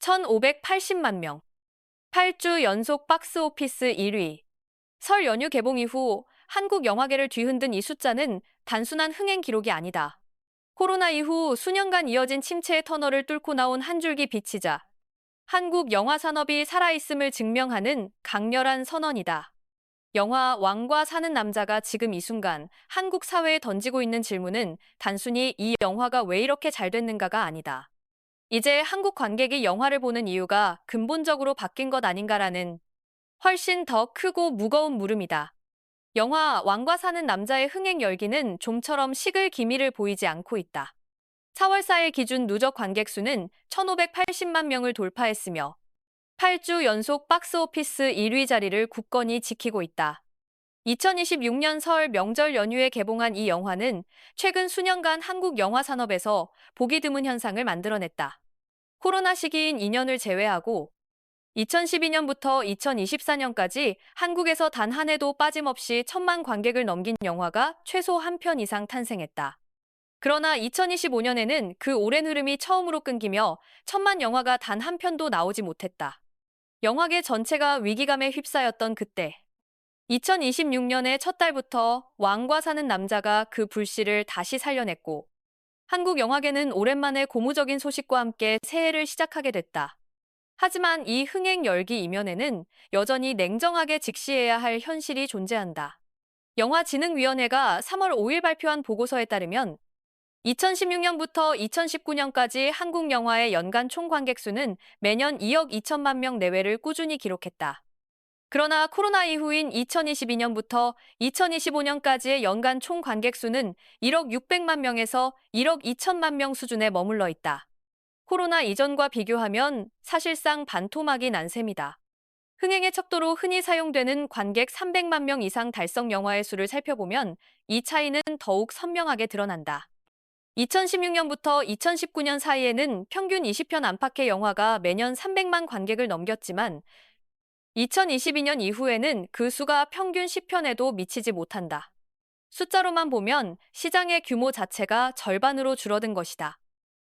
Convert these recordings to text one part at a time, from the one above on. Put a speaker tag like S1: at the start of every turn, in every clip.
S1: 1,580만 명. 8주 연속 박스오피스 1위. 설 연휴 개봉 이후 한국 영화계를 뒤흔든 이 숫자는 단순한 흥행 기록이 아니다. 코로나 이후 수년간 이어진 침체의 터널을 뚫고 나온 한 줄기 빛이자 한국 영화 산업이 살아있음을 증명하는 강렬한 선언이다. 영화 왕과 사는 남자가 지금 이 순간 한국 사회에 던지고 있는 질문은 단순히 이 영화가 왜 이렇게 잘 됐는가가 아니다. 이제 한국 관객이 영화를 보는 이유가 근본적으로 바뀐 것 아닌가라는 훨씬 더 크고 무거운 물음이다. 영화 왕과 사는 남자의 흥행 열기는 좀처럼 식을 기미를 보이지 않고 있다. 4월 4일 기준 누적 관객 수는 1,580만 명을 돌파했으며 8주 연속 박스오피스 1위 자리를 굳건히 지키고 있다. 2026년 설 명절 연휴에 개봉한 이 영화는 최근 수년간 한국 영화 산업에서 보기 드문 현상을 만들어냈다. 코로나 시기인 2년을 제외하고 2012년부터 2024년까지 한국에서 단 한 해도 빠짐없이 1,000만 관객을 넘긴 영화가 최소 한 편 이상 탄생했다. 그러나 2025년에는 그 오랜 흐름이 처음으로 끊기며 1,000만 영화가 단 한 편도 나오지 못했다. 영화계 전체가 위기감에 휩싸였던 그때 2026년의 첫 달부터 왕과 사는 남자가 그 불씨를 다시 살려냈고 한국 영화계는 오랜만에 고무적인 소식과 함께 새해를 시작하게 됐다. 하지만 이 흥행 열기 이면에는 여전히 냉정하게 직시해야 할 현실이 존재한다. 영화진흥위원회가 3월 5일 발표한 보고서에 따르면 2016년부터 2019년까지 한국 영화의 연간 총관객 수는 매년 2억 2천만 명 내외를 꾸준히 기록했다. 그러나 코로나 이후인 2022년부터 2025년까지의 연간 총관객 수는 1억 600만 명에서 1억 2천만 명 수준에 머물러 있다. 코로나 이전과 비교하면 사실상 반토막이 난 셈이다. 흥행의 척도로 흔히 사용되는 관객 300만 명 이상 달성 영화의 수를 살펴보면 이 차이는 더욱 선명하게 드러난다. 2016년부터 2019년 사이에는 평균 20편 안팎의 영화가 매년 300만 관객을 넘겼지만 2022년 이후에는 그 수가 평균 10편에도 미치지 못한다. 숫자로만 보면 시장의 규모 자체가 절반으로 줄어든 것이다.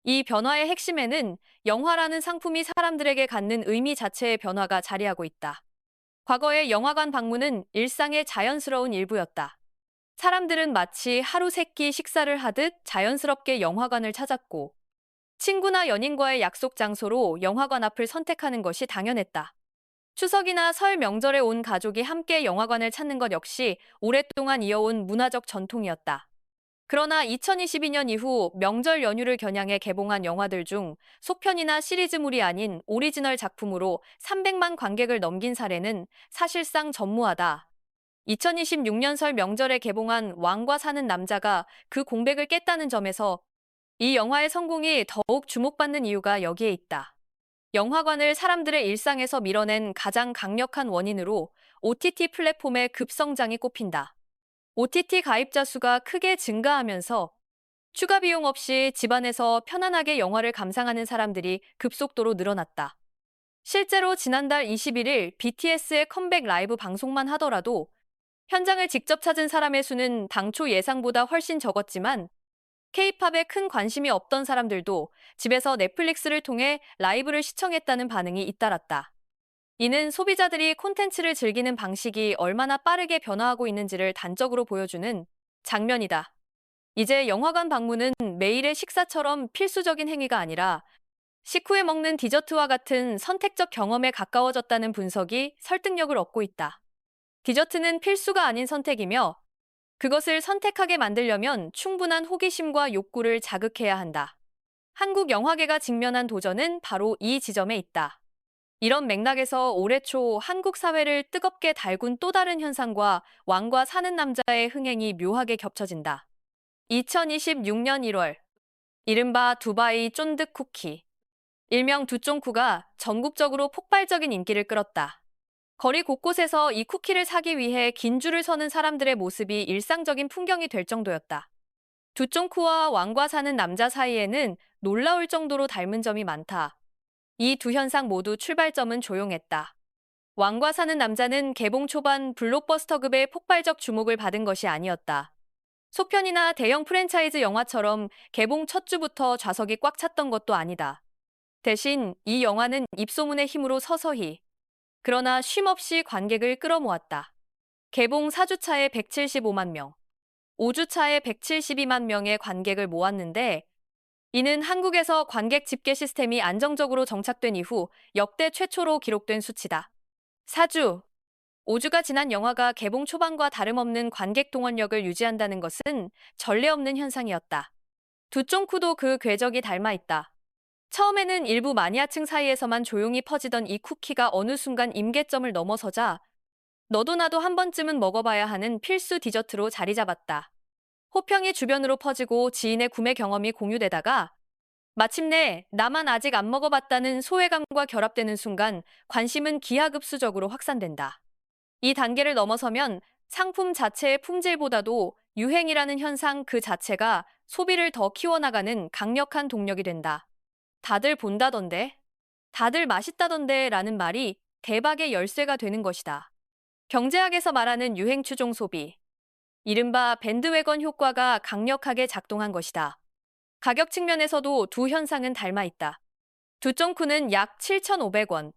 S1: 이 변화의 핵심에는 영화라는 상품이 사람들에게 갖는 의미 자체의 변화가 자리하고 있다. 과거의 영화관 방문은 일상의 자연스러운 일부였다. 사람들은 마치 하루 세끼 식사를 하듯 자연스럽게 영화관을 찾았고, 친구나 연인과의 약속 장소로 영화관 앞을 선택하는 것이 당연했다. 추석이나 설 명절에 온 가족이 함께 영화관을 찾는 것 역시 오랫동안 이어온 문화적 전통이었다. 그러나 2022년 이후 명절 연휴를 겨냥해 개봉한 영화들 중 속편이나 시리즈물이 아닌 오리지널 작품으로 300만 관객을 넘긴 사례는 사실상 전무하다. 2026년 설 명절에 개봉한 왕과 사는 남자가 그 공백을 깼다는 점에서 이 영화의 성공이 더욱 주목받는 이유가 여기에 있다. 영화관을 사람들의 일상에서 밀어낸 가장 강력한 원인으로 OTT 플랫폼의 급성장이 꼽힌다. OTT 가입자 수가 크게 증가하면서 추가 비용 없이 집안에서 편안하게 영화를 감상하는 사람들이 급속도로 늘어났다. 실제로 지난달 21일 BTS의 컴백 라이브 방송만 하더라도 현장을 직접 찾은 사람의 수는 당초 예상보다 훨씬 적었지만 K-팝에 큰 관심이 없던 사람들도 집에서 넷플릭스를 통해 라이브를 시청했다는 반응이 잇따랐다. 이는 소비자들이 콘텐츠를 즐기는 방식이 얼마나 빠르게 변화하고 있는지를 단적으로 보여주는 장면이다. 이제 영화관 방문은 매일의 식사처럼 필수적인 행위가 아니라 식후에 먹는 디저트와 같은 선택적 경험에 가까워졌다는 분석이 설득력을 얻고 있다. 디저트는 필수가 아닌 선택이며 그것을 선택하게 만들려면 충분한 호기심과 욕구를 자극해야 한다. 한국 영화계가 직면한 도전은 바로 이 지점에 있다. 이런 맥락에서 올해 초 한국 사회를 뜨겁게 달군 또 다른 현상과 왕과 사는 남자의 흥행이 묘하게 겹쳐진다. 2026년 1월, 이른바 두바이 쫀득 쿠키, 일명 두쫑쿠가 전국적으로 폭발적인 인기를 끌었다. 거리 곳곳에서 이 쿠키를 사기 위해 긴 줄을 서는 사람들의 모습이 일상적인 풍경이 될 정도였다. 두쫑쿠와 왕과 사는 남자 사이에는 놀라울 정도로 닮은 점이 많다. 이 두 현상 모두 출발점은 조용했다. 왕과 사는 남자는 개봉 초반 블록버스터급의 폭발적 주목을 받은 것이 아니었다. 속편이나 대형 프랜차이즈 영화처럼 개봉 첫 주부터 좌석이 꽉 찼던 것도 아니다. 대신 이 영화는 입소문의 힘으로 서서히, 그러나 쉼없이 관객을 끌어모았다. 개봉 4주차에 175만 명, 5주차에 172만 명의 관객을 모았는데, 이는 한국에서 관객 집계 시스템이 안정적으로 정착된 이후 역대 최초로 기록된 수치다. 4주, 5주가 지난 영화가 개봉 초반과 다름없는 관객 동원력을 유지한다는 것은 전례 없는 현상이었다. 두쫑쿠도 그 궤적이 닮아 있다. 처음에는 일부 마니아층 사이에서만 조용히 퍼지던 이 쿠키가 어느 순간 임계점을 넘어서자 너도 나도 한 번쯤은 먹어봐야 하는 필수 디저트로 자리 잡았다. 호평이 주변으로 퍼지고 지인의 구매 경험이 공유되다가 마침내 나만 아직 안 먹어봤다는 소외감과 결합되는 순간 관심은 기하급수적으로 확산된다. 이 단계를 넘어서면 상품 자체의 품질보다도 유행이라는 현상 그 자체가 소비를 더 키워나가는 강력한 동력이 된다. 다들 본다던데, 다들 맛있다던데 라는 말이 대박의 열쇠가 되는 것이다. 경제학에서 말하는 유행 추종 소비, 이른바 밴드웨건 효과가 강력하게 작동한 것이다. 가격 측면에서도 두 현상은 닮아 있다. 두쫑쿠는 약 7,500원,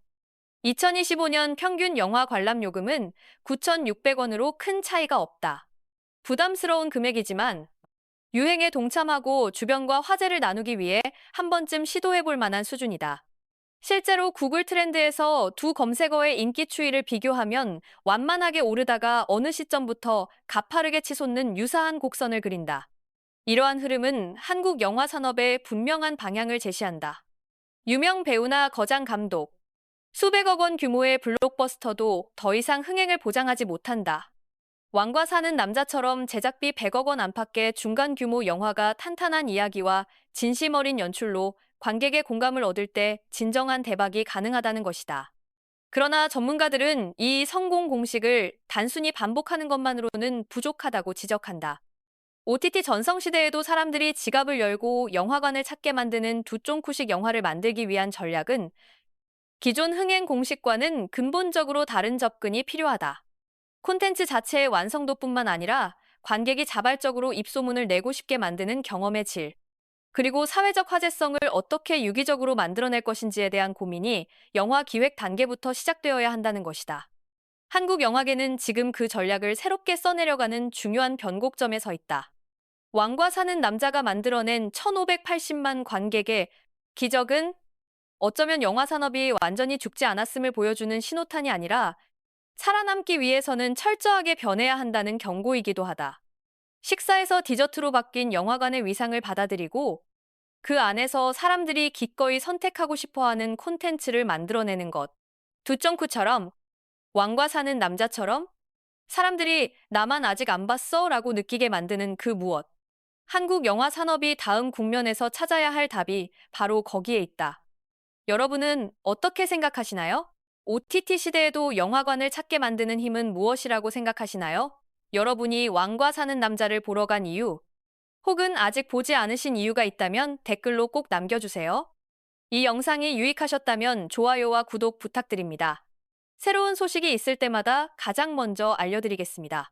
S1: 2025년 평균 영화 관람 요금은 9,600원으로 큰 차이가 없다. 부담스러운 금액이지만 유행에 동참하고 주변과 화제를 나누기 위해 한 번쯤 시도해볼 만한 수준이다. 실제로 구글 트렌드에서 두 검색어의 인기 추이를 비교하면 완만하게 오르다가 어느 시점부터 가파르게 치솟는 유사한 곡선을 그린다. 이러한 흐름은 한국 영화 산업의 분명한 방향을 제시한다. 유명 배우나 거장 감독, 수백억 원 규모의 블록버스터도 더 이상 흥행을 보장하지 못한다. 왕과 사는 남자처럼 제작비 100억 원 안팎의 중간 규모 영화가 탄탄한 이야기와 진심 어린 연출로 관객의 공감을 얻을 때 진정한 대박이 가능하다는 것이다. 그러나 전문가들은 이 성공 공식을 단순히 반복하는 것만으로는 부족하다고 지적한다. OTT 전성시대에도 사람들이 지갑을 열고 영화관을 찾게 만드는 두쫑쿠식 영화를 만들기 위한 전략은 기존 흥행 공식과는 근본적으로 다른 접근이 필요하다. 콘텐츠 자체의 완성도뿐만 아니라 관객이 자발적으로 입소문을 내고 싶게 만드는 경험의 질, 그리고 사회적 화제성을 어떻게 유기적으로 만들어낼 것인지에 대한 고민이 영화 기획 단계부터 시작되어야 한다는 것이다. 한국 영화계는 지금 그 전략을 새롭게 써내려가는 중요한 변곡점에 서 있다. 왕과 사는 남자가 만들어낸 1,580만 관객의 기적은 어쩌면 영화 산업이 완전히 죽지 않았음을 보여주는 신호탄이 아니라 살아남기 위해서는 철저하게 변해야 한다는 경고이기도 하다. 식사에서 디저트로 바뀐 영화관의 위상을 받아들이고 그 안에서 사람들이 기꺼이 선택하고 싶어하는 콘텐츠를 만들어내는 것. 두쫑쿠처럼, 왕과 사는 남자처럼 사람들이 나만 아직 안 봤어 라고 느끼게 만드는 그 무엇. 한국 영화 산업이 다음 국면에서 찾아야 할 답이 바로 거기에 있다. 여러분은 어떻게 생각하시나요? OTT 시대에도 영화관을 찾게 만드는 힘은 무엇이라고 생각하시나요? 여러분이 왕과 사는 남자를 보러 간 이유, 혹은 아직 보지 않으신 이유가 있다면 댓글로 꼭 남겨주세요. 이 영상이 유익하셨다면 좋아요와 구독 부탁드립니다. 새로운 소식이 있을 때마다 가장 먼저 알려드리겠습니다.